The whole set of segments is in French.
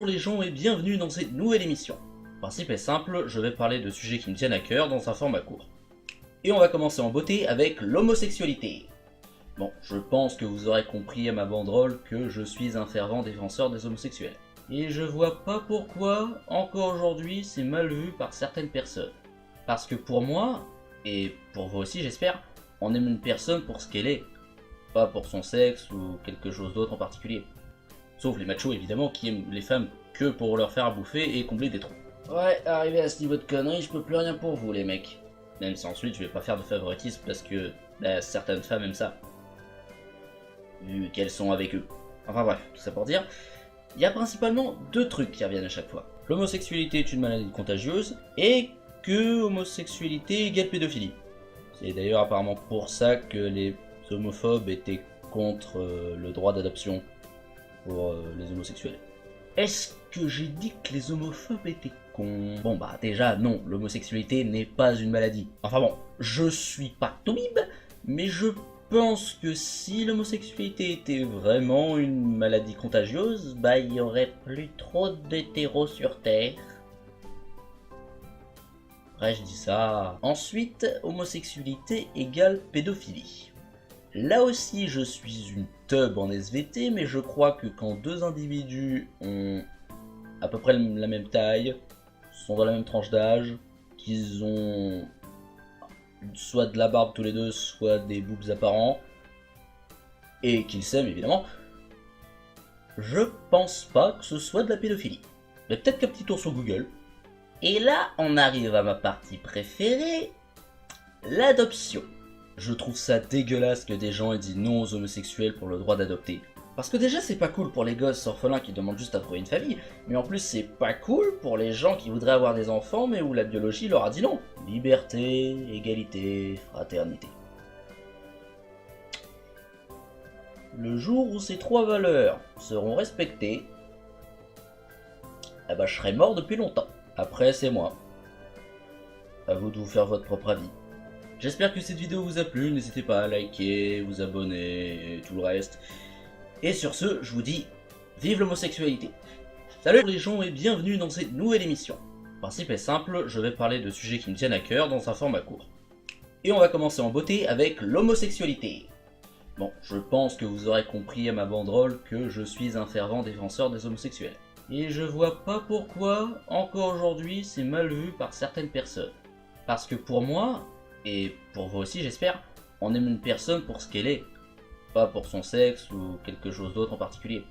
Bonjour les gens et bienvenue dans cette nouvelle émission. Le principe est simple, je vais parler de sujets qui me tiennent à cœur dans un format court. Et on va commencer en beauté avec l'homosexualité. Bon, je pense que vous aurez compris à ma banderole que je suis un fervent défenseur des homosexuels. Et je vois pas pourquoi, encore aujourd'hui, c'est mal vu par certaines personnes. Parce que pour moi, et pour vous aussi j'espère, on aime une personne pour ce qu'elle est, pas pour son sexe ou quelque chose d'autre en particulier. Sauf les machos évidemment qui aiment les femmes que pour leur faire bouffer et combler des trous. Ouais, arrivé à ce niveau de conneries, je peux plus rien pour vous les mecs. Même si ensuite je vais pas faire de favoritisme parce que certaines femmes aiment ça. Vu qu'elles sont avec eux. Enfin bref, tout ça pour dire, il y a principalement deux trucs qui reviennent à chaque fois. L'homosexualité est une maladie contagieuse et que homosexualité égale pédophilie. C'est d'ailleurs apparemment pour ça que les homophobes étaient contre le droit d'adoption pour les homosexuels. Est-ce que j'ai dit que les homophobes étaient cons? Bon bah déjà non, l'homosexualité n'est pas une maladie. Enfin bon, je suis pas Toubib, mais je pense que si l'homosexualité était vraiment une maladie contagieuse, bah il y aurait plus trop d'hétéros sur Terre. Ouais, je dis ça. Ensuite, homosexualité égale pédophilie. Là aussi, je suis une teub en SVT, mais je crois que quand deux individus ont à peu près la même taille, sont dans la même tranche d'âge, qu'ils ont soit de la barbe tous les deux, soit des boobs apparents, et qu'ils s'aiment évidemment, je pense pas que ce soit de la pédophilie. Mais peut-être qu'un petit tour sur Google. Et là, on arrive à ma partie préférée, l'adoption. Je trouve ça dégueulasse que des gens aient dit non aux homosexuels pour le droit d'adopter. Parce que déjà c'est pas cool pour les gosses orphelins qui demandent juste à trouver une famille, mais en plus c'est pas cool pour les gens qui voudraient avoir des enfants mais où la biologie leur a dit non. Liberté, égalité, fraternité. Le jour où ces trois valeurs seront respectées, eh ben je serai mort depuis longtemps. Après c'est moi. À vous de vous faire votre propre avis. J'espère que cette vidéo vous a plu, n'hésitez pas à liker, vous abonner et tout le reste. Et sur ce, je vous dis, vive l'homosexualité. Salut les gens et bienvenue dans cette nouvelle émission. Le principe est simple, je vais parler de sujets qui me tiennent à cœur dans un format court. Et on va commencer en beauté avec l'homosexualité. Bon, je pense que vous aurez compris à ma banderole que je suis un fervent défenseur des homosexuels. Et je vois pas pourquoi, encore aujourd'hui, c'est mal vu par certaines personnes. Parce que pour moi, et pour vous aussi j'espère, on aime une personne pour ce qu'elle est, pas pour son sexe ou quelque chose d'autre en particulier.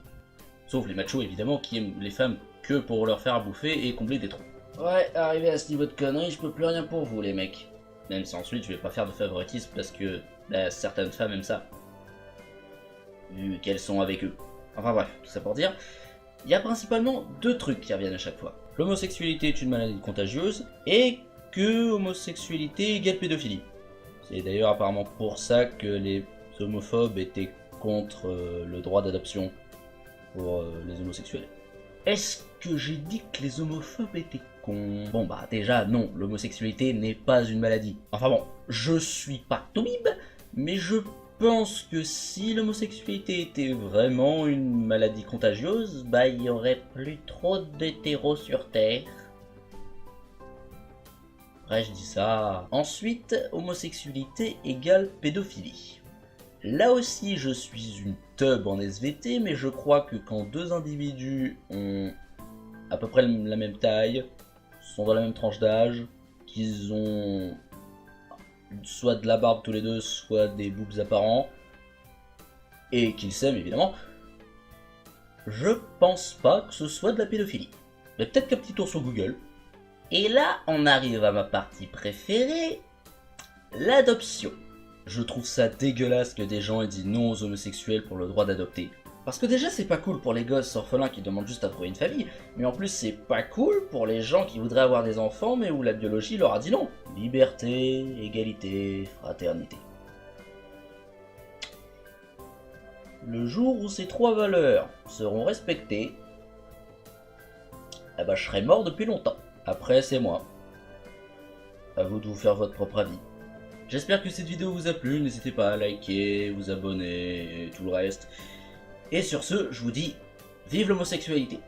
Sauf les machos évidemment qui aiment les femmes que pour leur faire bouffer et combler des trous. Ouais, arrivé à ce niveau de conneries, je peux plus rien pour vous les mecs. Même si ensuite je vais pas faire de favoritisme parce que certaines femmes aiment ça. Vu qu'elles sont avec eux. Enfin bref, tout ça pour dire, il y a principalement deux trucs qui reviennent à chaque fois. L'homosexualité est une maladie contagieuse et que homosexualité égale pédophilie. C'est d'ailleurs apparemment pour ça que les homophobes étaient contre le droit d'adoption pour les homosexuels. Est-ce que j'ai dit que les homophobes étaient cons? Bon bah déjà non, l'homosexualité n'est pas une maladie. Enfin bon, je suis pas Toubib, mais je pense que si l'homosexualité était vraiment une maladie contagieuse, bah il y aurait plus trop d'hétéros sur Terre. Ouais, je dis ça. Ensuite, homosexualité égale pédophilie. Là aussi, je suis une teub en SVT, mais je crois que quand deux individus ont à peu près la même taille, sont dans la même tranche d'âge, qu'ils ont soit de la barbe tous les deux, soit des boobs apparents, et qu'ils s'aiment évidemment, je pense pas que ce soit de la pédophilie. Mais peut-être qu'un petit tour sur Google. Et là, on arrive à ma partie préférée, l'adoption. Je trouve ça dégueulasse que des gens aient dit non aux homosexuels pour le droit d'adopter. Parce que déjà c'est pas cool pour les gosses orphelins qui demandent juste à trouver une famille, mais en plus c'est pas cool pour les gens qui voudraient avoir des enfants mais où la biologie leur a dit non. Liberté, égalité, fraternité. Le jour où ces trois valeurs seront respectées, eh ben je serai mort depuis longtemps. Après c'est moi. À vous de vous faire votre propre avis. J'espère que cette vidéo vous a plu, n'hésitez pas à liker, vous abonner et tout le reste. Et sur ce, je vous dis, vive l'homosexualité.